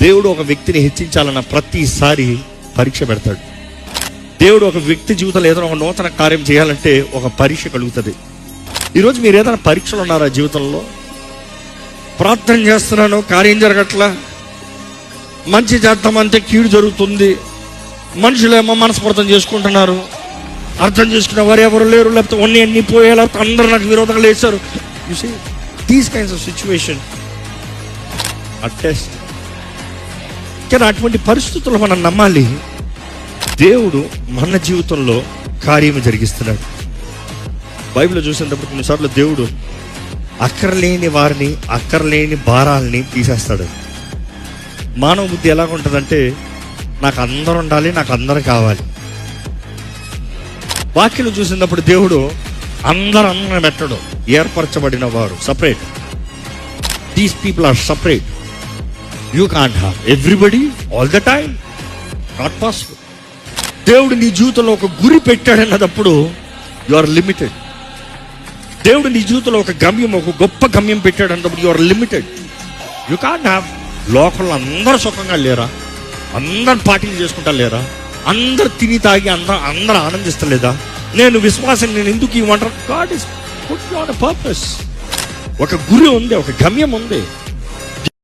దేవుడు ఒక వ్యక్తిని హెచ్చించాలన్న ప్రతిసారి పరీక్ష పెడతాడు. దేవుడు ఒక వ్యక్తి జీవితంలో ఏదైనా ఒక నూతన కార్యం చేయాలంటే ఒక పరీక్ష కలుగుతుంది. ఈరోజు మీరు ఏదైనా పరీక్షలు ఉన్నారా జీవితంలో? ప్రార్థన చేస్తున్నాను, కార్యం జరగట్లా, మంచి చేద్దామంటే కీడు జరుగుతుంది, మనుషులేమో మనస్పర్థం చేసుకుంటున్నారు, అర్థం చేసుకున్న వారు ఎవరు లేరు, లేకపోతే అన్ని పోయే, లేకపోతే అందరూ నాకు విరోధంగా లేచారు. You see these kinds of situation are test. కానీ అటువంటి పరిస్థితుల్లో మనం నమ్మాలి, దేవుడు మన జీవితంలో కార్యము జరిగిస్తున్నాడు. బైబిల్లో చూసినప్పుడు కొన్నిసార్లు దేవుడు అక్కర్లేని వారిని, అక్కర్లేని భారాల్ని తీసేస్తాడు. మానవ బుద్ధి ఎలాగ ఉంటుందంటే, నాకు అందరూ ఉండాలి, నాకు అందరూ కావాలి. వాక్యం చూసినప్పుడు దేవుడు అందరూ పెట్టడు. ఏర్పరచబడిన వారు separate. These people are separate. You can't have everybody all the time, not possible. దేవుడు నీ జీవితంలో ఒక గురి పెట్టాడన్నప్పుడు యు ఆర్ లిమిటెడ్. దేవుడు నీ జీవితంలో ఒక గమ్యం, ఒక గొప్ప గమ్యం పెట్టాడన్నప్పుడు you are limited. You can't have. లోకంలో అందరూ సుఖంగా లేరా? అందరు పార్టీలు చేసుకుంటా లేరా? అందరు తిని తాగి అందరూ ఆనందిస్తలేదా? నేను విశ్వాసం నేను ఎందుకు ఇవ్వమంటారు? God is put you on a purpose. ఒక గురి ఉంది, ఒక గమ్యం ఉంది.